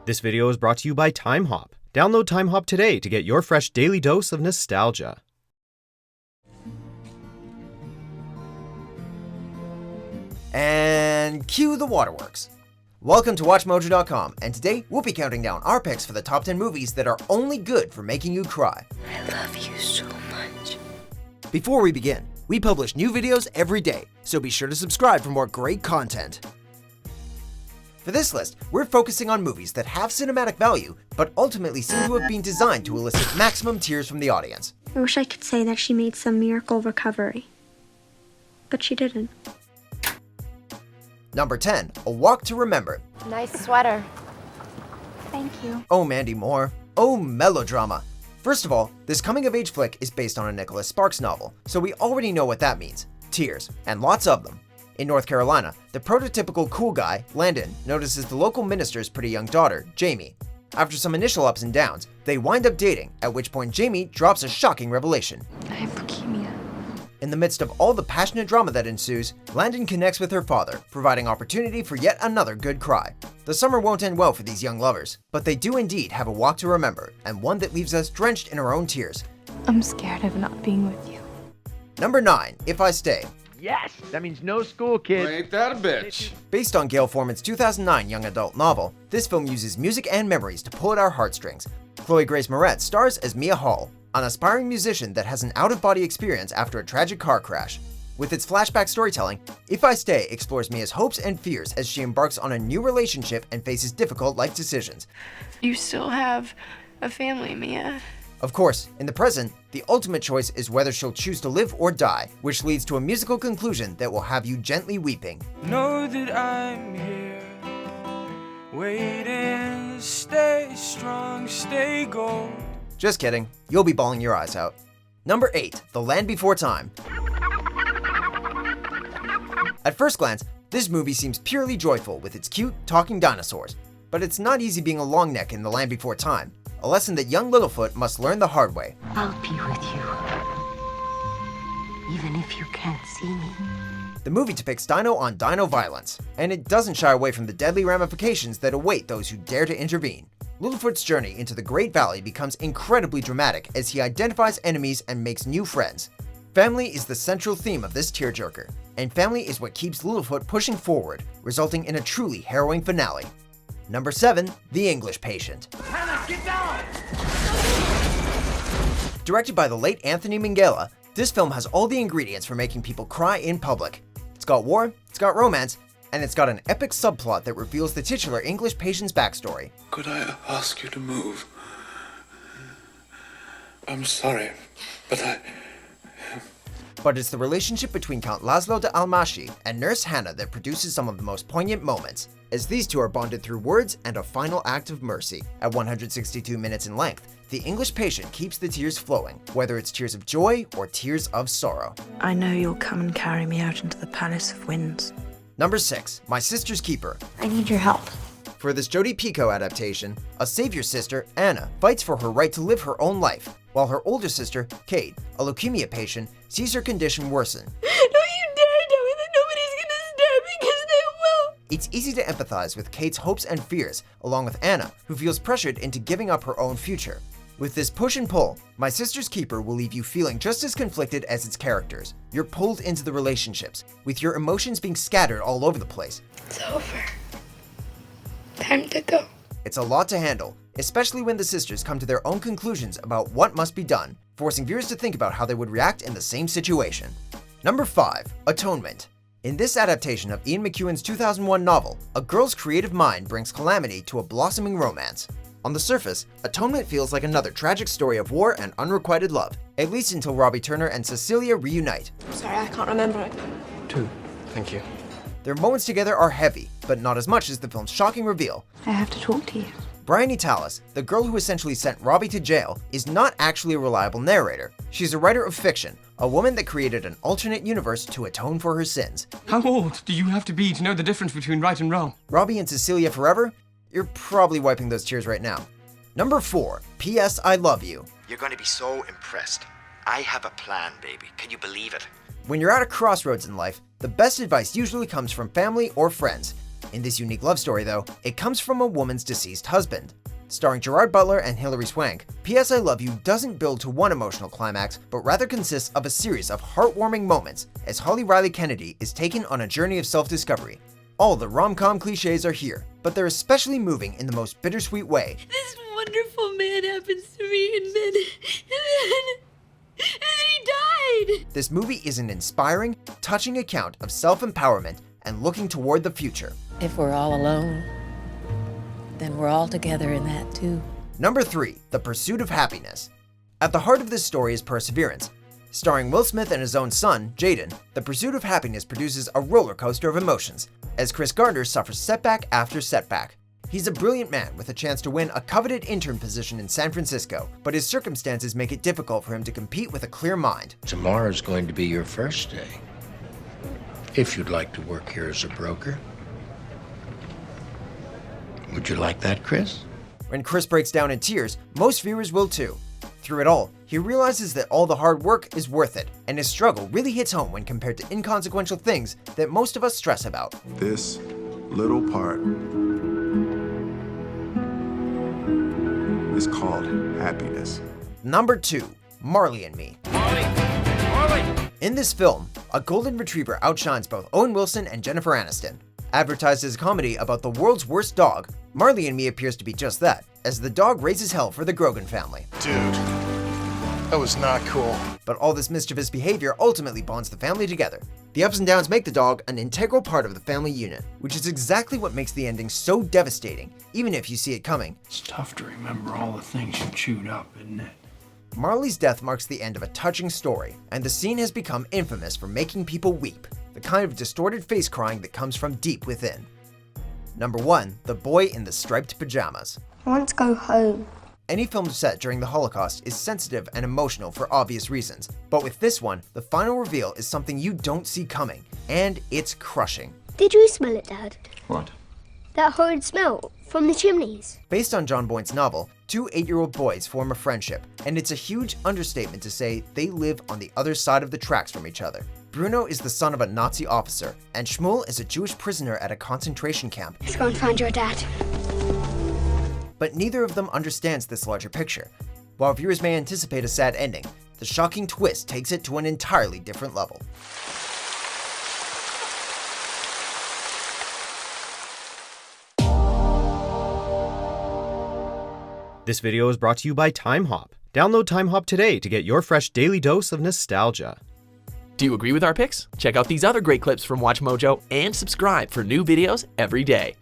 This video is brought to you by TimeHop. Download TimeHop today to get your fresh daily dose of nostalgia. And cue the waterworks. Welcome to WatchMojo.com, and today we'll be counting down our picks for the top 10 movies that are only good for making you cry. I love you so much. Before we begin, we publish new videos every day, so be sure to subscribe for more great content. For this list, we're focusing on movies that have cinematic value, but ultimately seem to have been designed to elicit maximum tears from the audience. I wish I could say that she made some miracle recovery, but she didn't. Number 10, A Walk to Remember. Nice sweater. Thank you. Oh, Mandy Moore. Oh, melodrama. First of all, this coming-of-age flick is based on a Nicholas Sparks novel, so we already know what that means. Tears, and lots of them. In North Carolina, the prototypical cool guy, Landon, notices the local minister's pretty young daughter, Jamie. After some initial ups and downs, they wind up dating, at which point Jamie drops a shocking revelation. I have leukemia. In the midst of all the passionate drama that ensues, Landon connects with her father, providing opportunity for yet another good cry. The summer won't end well for these young lovers, but they do indeed have a walk to remember, and one that leaves us drenched in our own tears. I'm scared of not being with you. Number 9, If I Stay. Yes, that means no school, kids. Ain't that a bitch? Based on Gail Forman's 2009 young adult novel, this film uses music and memories to pull at our heartstrings. Chloe Grace Moretz stars as Mia Hall, an aspiring musician that has an out-of-body experience after a tragic car crash. With its flashback storytelling, If I Stay explores Mia's hopes and fears as she embarks on a new relationship and faces difficult life decisions. You still have a family, Mia. Of course, in the present, the ultimate choice is whether she'll choose to live or die, which leads to a musical conclusion that will have you gently weeping. Know that I'm here, waiting, stay strong, stay gold. Just kidding, you'll be bawling your eyes out. Number 8, The Land Before Time. At first glance, this movie seems purely joyful with its cute, talking dinosaurs, but it's not easy being a long neck in The Land Before Time, a lesson that young Littlefoot must learn the hard way. I'll be with you, even if you can't see me. The movie depicts dino-on-dino violence, and it doesn't shy away from the deadly ramifications that await those who dare to intervene. Littlefoot's journey into the Great Valley becomes incredibly dramatic as he identifies enemies and makes new friends. Family is the central theme of this tearjerker, and family is what keeps Littlefoot pushing forward, resulting in a truly harrowing finale. Number 7, The English Patient. Hannah, get down! Directed by the late Anthony Minghella, this film has all the ingredients for making people cry in public. It's got war, it's got romance, and it's got an epic subplot that reveals the titular English patient's backstory. Could I ask you to move? I'm sorry, But it's the relationship between Count Laszlo de Almashi and Nurse Hannah that produces some of the most poignant moments, as these two are bonded through words and a final act of mercy. At 162 minutes in length, The English Patient keeps the tears flowing, whether it's tears of joy or tears of sorrow. I know you'll come and carry me out into the Palace of Winds. Number 6, My Sister's Keeper. I need your help. For this Jodi Picoult adaptation, a savior sister, Anna, fights for her right to live her own life, while her older sister, Kate, a leukemia patient, sees her condition worsen. Don't you dare tell me that nobody's gonna stab me, because they will! It's easy to empathize with Kate's hopes and fears, along with Anna, who feels pressured into giving up her own future. With this push and pull, My Sister's Keeper will leave you feeling just as conflicted as its characters. You're pulled into the relationships, with your emotions being scattered all over the place. It's over. Time to go. It's a lot to handle, especially when the sisters come to their own conclusions about what must be done, forcing viewers to think about how they would react in the same situation. Number 5, Atonement. In this adaptation of Ian McEwan's 2001 novel, a girl's creative mind brings calamity to a blossoming romance. On the surface, Atonement feels like another tragic story of war and unrequited love, at least until Robbie Turner and Cecilia reunite. Sorry, I can't remember it. 2, thank you. Their moments together are heavy, but not as much as the film's shocking reveal. I have to talk to you. Bryony Tallis, the girl who essentially sent Robbie to jail, is not actually a reliable narrator. She's a writer of fiction, a woman that created an alternate universe to atone for her sins. How old do you have to be to know the difference between right and wrong? Robbie and Cecilia forever? You're probably wiping those tears right now. Number 4, P.S. I Love You. You're going to be so impressed. I have a plan, baby. Can you believe it? When you're at a crossroads in life, the best advice usually comes from family or friends. In this unique love story, though, it comes from a woman's deceased husband. Starring Gerard Butler and Hilary Swank, P.S. I Love You doesn't build to one emotional climax, but rather consists of a series of heartwarming moments as Holly Riley Kennedy is taken on a journey of self-discovery. All the rom-com cliches are here, but they're especially moving in the most bittersweet way. This wonderful man happens to me, and then he died! This movie is an inspiring, touching account of self-empowerment and looking toward the future. If we're all alone, then we're all together in that too. Number 3, The Pursuit of Happiness. At the heart of this story is perseverance. Starring Will Smith and his own son, Jaden, The Pursuit of Happiness produces a roller coaster of emotions, as Chris Gardner suffers setback after setback. He's a brilliant man with a chance to win a coveted intern position in San Francisco, but his circumstances make it difficult for him to compete with a clear mind. Tomorrow's going to be your first day. If you'd like to work here as a broker. Would you like that, Chris? When Chris breaks down in tears, most viewers will too. Through it all, he realizes that all the hard work is worth it, and his struggle really hits home when compared to inconsequential things that most of us stress about. This little part is called happiness. Number 2, Marley Me. Marley! In this film, a golden retriever outshines both Owen Wilson and Jennifer Aniston. Advertised as a comedy about the world's worst dog, Marley Me appears to be just that, as the dog raises hell for the Grogan family. Dude, that was not cool. But all this mischievous behavior ultimately bonds the family together. The ups and downs make the dog an integral part of the family unit, which is exactly what makes the ending so devastating, even if you see it coming. It's tough to remember all the things you chewed up, isn't it? Marley's death marks the end of a touching story, and the scene has become infamous for making people weep, the kind of distorted face crying that comes from deep within. Number 1, The Boy in the Striped Pyjamas. I want to go home. Any film set during the Holocaust is sensitive and emotional for obvious reasons, but with this one, the final reveal is something you don't see coming, and it's crushing. Did you smell it, Dad? What? That horrid smell from the chimneys. Based on John Boyne's novel, 2 8-year-old boys form a friendship, and it's a huge understatement to say they live on the other side of the tracks from each other. Bruno is the son of a Nazi officer, and Shmuel is a Jewish prisoner at a concentration camp. Let's go and find your dad. But neither of them understands this larger picture. While viewers may anticipate a sad ending, the shocking twist takes it to an entirely different level. This video is brought to you by TimeHop. Download TimeHop today to get your fresh daily dose of nostalgia. Do you agree with our picks? Check out these other great clips from WatchMojo and subscribe for new videos every day.